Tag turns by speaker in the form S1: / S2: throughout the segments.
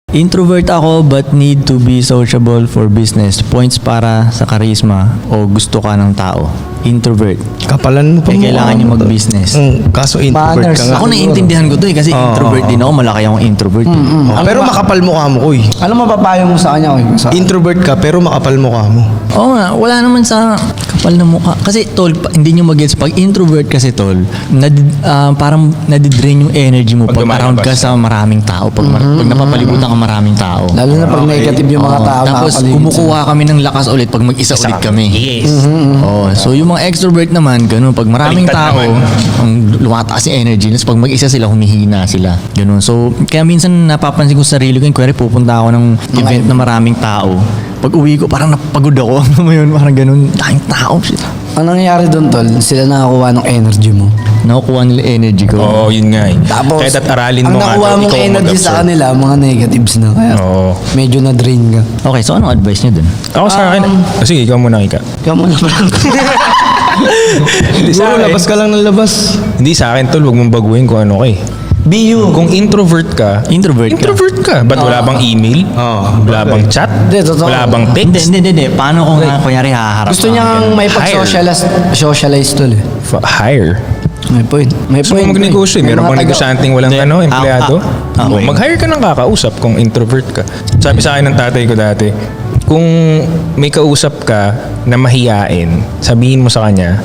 S1: Introvert ako but need to be sociable for business. Points para sa charisma o gusto ka ng tao. Introvert.
S2: Kapalan mo pa
S1: Eh,
S2: mo.
S1: kailangan niya mag-business.
S2: Kaso introvert
S3: Manners.
S2: ka nga.
S1: Ako naiintindihan ko to eh kasi introvert din ako. Malaki akong introvert.
S2: Pero makapal mukha mo, Koy.
S3: Ano mapapayo mo sa kanya, Koy?
S2: Introvert ka pero makapal mukha mo.
S1: Oo nga, wala naman sa kapal na mukha. Kasi tol, hindi nyo mag-gets. Pag introvert kasi tol, parang nadidrain yung energy mo pag around ka sa maraming tao. Pag napapalibutan ka maraming tao.
S3: Lalo na pag negative yung mga tao
S1: Tapos
S3: nakakaligid
S1: kumukuha kami ng lakas ulit pag mag-isa ulit kami.
S4: Yes.
S1: Oh, so yung mga extrovert naman, ganun, pag maraming
S4: Baliktad
S1: tao, ang lumataas yung energy. Tapos pag mag-isa sila, humihina sila. Ganun. So, kaya minsan napapansin ko sa sarili ko, kuwari pupunta ako ng event na maraming tao. Pag uwi ko, parang napagod ako. Ano mo yun? Parang ganun, daming tao. Shit.
S3: Ang nangyayari doon, tol, sila nakakuha ng energy mo.
S1: Nakukuha nila energy ko.
S4: Oo, yun nga eh.
S3: Tapos,
S4: Kaya aralin
S3: ang
S4: mo nga
S3: nakuha
S4: daw,
S3: mong
S4: ikaw ang
S3: energy sa
S4: mag-absorb.
S3: kanila, mga negatives na. Kaya
S4: Oo.
S3: medyo na-drain ka.
S1: Okay, so anong advice nyo dun?
S4: Ako sa akin, sige, ikaw muna, Ika.
S3: Kaya mo naman.
S4: Hindi sa
S2: Siguro
S4: akin,
S2: labas ka lang ng labas.
S4: hindi sa akin, tol, huwag mong baguhin kung ano ka eh.
S3: Be you.
S4: Kung introvert ka,
S1: Introvert ka.
S4: introvert ka. Ba't wala bang email? Wala bang chat?
S3: Hindi, totoo.
S4: Wala bang
S1: Hindi,
S4: text?
S1: hindi. Paano kung kunyari haharap
S3: Gusto
S1: ka?
S3: niyang may pag-socialize, tol eh.
S4: Hire.
S3: May point. May
S4: So,
S3: point.
S4: mag-negosyo.
S3: May
S4: Meron
S3: mga
S4: bang
S3: taga-
S4: negosyanteng walang
S1: Hindi.
S4: empleyado?
S1: Okay.
S4: Mag-hire ka ng kakausap kung introvert ka. Sabi sa akin ng tatay ko dati, kung may kausap ka na mahiyain, sabihin mo sa kanya,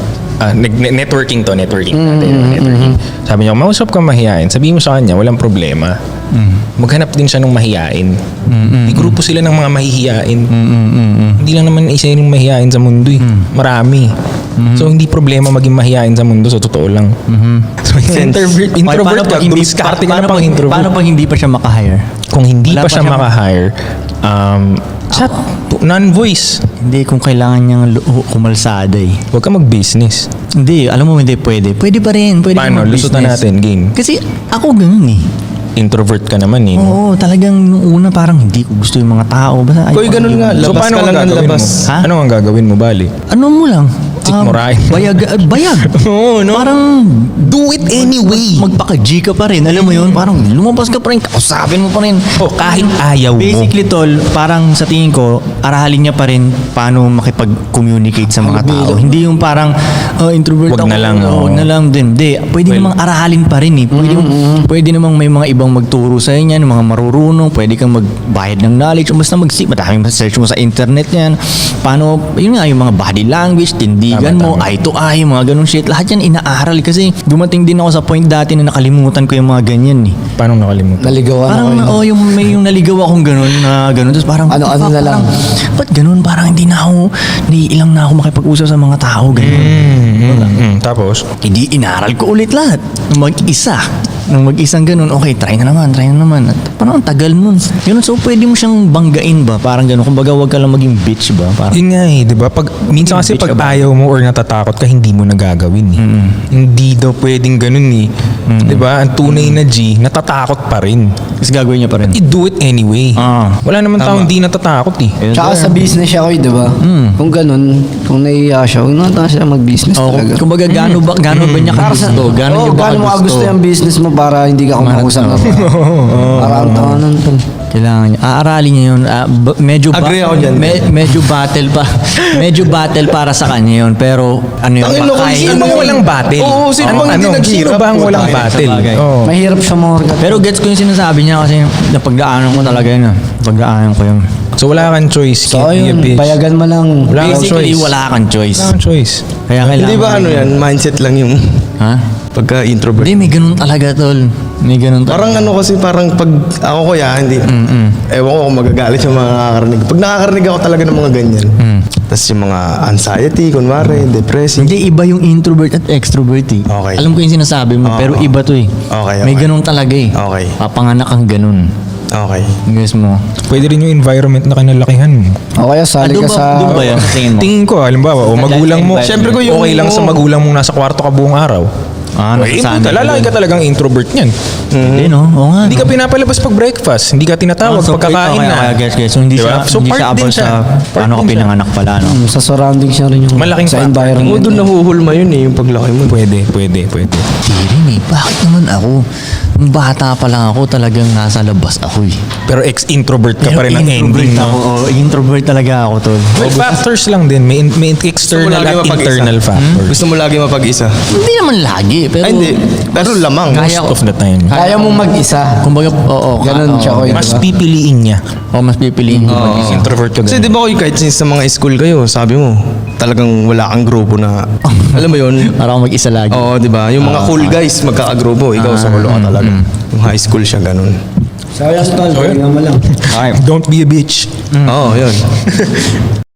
S4: networking natin. Networking. Sabi niya, kung mausap ka mahiyain, sabihin mo sa kanya, walang problema. Maghanap din siya ng mahiyain. May grupo sila ng mga mahihiyain. Hindi lang naman isa yung mahiyain sa mundo eh. Marami. So, hindi problema maging mahiyain sa mundo sa totoo lang. So, introvert ka, dumiskarte ka na pang introvert.
S1: Paano pag hindi pa siya makahire?
S4: Kung hindi
S1: Wala
S4: pa
S1: pa
S4: siya
S1: siya-
S4: makahire, chat, non-voice.
S1: Hindi, kung kailangan niyang kumalsada eh.
S4: Huwag ka mag-business.
S1: Hindi, alam mo hindi pwede. Pwede pa rin. Pwede
S4: Paano?
S1: ka
S4: Lusutan
S1: mag-business.
S4: natin, game.
S1: Kasi ako ganun eh.
S4: Introvert ka naman eh. no?
S1: Oo, talagang nung una parang hindi ko gusto yung mga tao. Basta
S2: Koy, ganun nga.
S4: So,
S2: Labas
S4: paano
S2: ka
S4: ang
S2: lang ng
S4: gagawin mo?
S2: labas.
S1: Ha?
S4: Ano ang gagawin mo, Bali?
S1: Ano mo lang?
S4: Sikmurahin.
S1: Bayag.
S4: Oo, no?
S1: Parang
S4: Do it anyway.
S1: magpaka-G ka pa rin. Alam mo yun? Parang lumabas ka pa rin. Kausapin mo pa rin.
S4: Oh, kahit ayaw mo.
S1: Basically, tol, parang sa tingin ko, aralin niya pa rin paano makipag-communicate sa mga tao. Hindi yung parang introvert
S4: Wag
S1: ako.
S4: na lang,
S1: Wag na lang din. Hindi. Pwede namang aralin pa rin eh. Pwede namang may mga ibang magturo sa inyo, mga marurunong. Pwede kang magbayad ng knowledge. O basta madaming search mo sa internet yan. Paano, yun nga, yung mga body language, tindigan mo,
S4: Tama.
S1: eye to eye, mga ganun shit. Lahat yan inaaral kasi dumating din ako sa point dati na nakalimutan ko yung mga ganyan eh.
S4: Paano nakalimutan?
S3: Naligawan
S1: Parang
S3: ako.
S1: yung naligaw akong ganun na ganun. Tapos parang
S3: Ano-
S1: what the
S3: ano
S1: fuck,
S3: na lang?
S1: parang, ba't ganun? Parang hindi na ako, naiilang na ako makipag-usap sa mga tao ganun.
S4: Tapos,
S1: Hindi inaral ko ulit lahat. Nung mag-isa. Nung mag-isang ganun, okay, try na naman. At parang ang tagal nun. Ganun, so pwede mo siyang banggain ba? Parang ganun. Kumbaga, wag ka lang maging bitch ba? Parang,
S4: yun nga eh, di ba? Minsan kasi
S1: Bitch
S4: pag
S1: ka ba?
S4: ayaw mo or natatakot ka, hindi mo nagagawin eh. Hindi daw pwedeng ganun eh. Di ba? Ang tunay na G, natatakot pa rin.
S1: kasi gagawin niya pa rin.
S4: You do it anyway. Wala naman tao hindi natatakot eh.
S3: Tsaka sa business siya, Koy, di ba? Kung ganun, kung naiiya siya, huwag naman siya mag-business
S1: Oh,
S3: talaga.
S1: kumbaga, gaano ba niya ka gusto? Gaano niya ba
S3: Gaano mo gusto yung business mo para hindi ka kumakusap na para ang tawanan, tol.
S1: Kailangan niya. Aaralin niya yun.
S2: Agree ako dyan.
S1: Medyo battle pa. Medyo battle para sa kanya yun. Pero ano yun?
S2: Tangin,
S1: kaya-
S4: Sino bang walang battle?
S2: Oo, sino bang hindi
S4: Sino
S2: naghirap?
S4: bang walang
S2: Puta,
S4: battle?
S1: sabagay.
S4: Oo.
S3: Mahirap siya Morgan.
S1: Pero gets ko yung sinasabi niya kasi napagdaanan ko talaga yun. Napagdaanan ko yun.
S4: So wala kang choice.
S3: So,
S4: Can't be a
S3: ayun,
S4: bitch.
S3: payagan mo lang.
S4: Wala kang
S1: Basically,
S4: choice.
S1: wala kang choice.
S4: Wala kang choice.
S1: Kaya kailangan.
S2: Hindi ba ano yan? Mindset lang yung
S1: Ha?
S2: pagka-introvert.
S1: Hindi, may ganun talaga, tol. May ganun talaga.
S2: Parang ano kasi, parang pag ako kuya, hindi. Ewan ko kung magagalit yung mga nakakarinig. Pag nakakarinig ako talaga ng mga ganyan. Tapos yung mga anxiety, kunwari, depressing.
S1: Hindi, iba yung introvert at extrovert eh.
S2: Okay.
S1: Alam ko yung sinasabi mo, pero iba to eh.
S2: Okay,
S1: May
S2: okay.
S1: ganun talaga eh.
S2: Okay.
S1: Papanganak kang ganun.
S2: Okay.
S1: Guess mo.
S4: Pwede rin yung environment na kinalakihan mo.
S3: O kaya sali ka sa...
S1: Doon ba yan? Tingin mo?
S4: Tingin ko, halimbawa, o magulang mo,
S1: Siyempre
S4: siyempre ko yung okay lang sa magulang mong nasa kwarto ka buong araw.
S1: nasasanay ka
S4: lalaki
S1: dun.
S4: ka talagang introvert niyan.
S1: Hindi, no? Oo nga.
S4: Hindi ka pinapalabas pag breakfast, hindi ka tinatawag pagkakain na.
S1: Kaya gets. So, hindi
S4: Diba?
S1: siya,
S4: So,
S1: hindi
S4: part
S1: siya
S4: din
S1: abal
S4: siya.
S1: sa
S4: Part
S1: paano ka
S4: din siya.
S1: pinanganak pala, no?
S3: Sa surroundings niya rin yung
S4: Malaking
S3: sa
S4: factor.
S3: environment.
S2: Oo, doon nahuhulma yun eh, yung paglaki mo.
S4: Pwede.
S1: Hindi rin eh. Bakit naman ako? Nung bata pa lang ako, talagang nasa labas ako eh.
S4: Pero ex-introvert ka pa rin ang ending,
S1: ako.
S4: no?
S1: Introvert talaga ako, tol.
S4: Well, factors lang din. May external at internal factors.
S2: Gusto mo lagi mapag-isa?
S1: Hindi naman lagi, pero...
S2: Ay, hindi. Pero lamang.
S1: Kaya
S4: Most of the time.
S3: Kaya mong mag-isa.
S1: Kumbaga, oo.
S3: Ganun siya, Koy.
S4: Mas
S3: diba?
S4: pipiliin niya.
S1: Mas pipiliin ko mag-isa.
S4: Introvert ka
S2: Kasi
S4: ganun.
S2: di ba Koy, kahit sa mga school kayo, sabi mo, talagang wala kang grupo na, alam mo yun?
S1: Para ako mag-isa lagi.
S2: Oo, di ba? Yung mga cool guys, magkakagrupo. Ikaw sa kulo ka talaga. Yung high school siya, ganun.
S3: Sayang tol, kaya mo lang.
S4: Don't be a bitch.
S2: Oo, yun.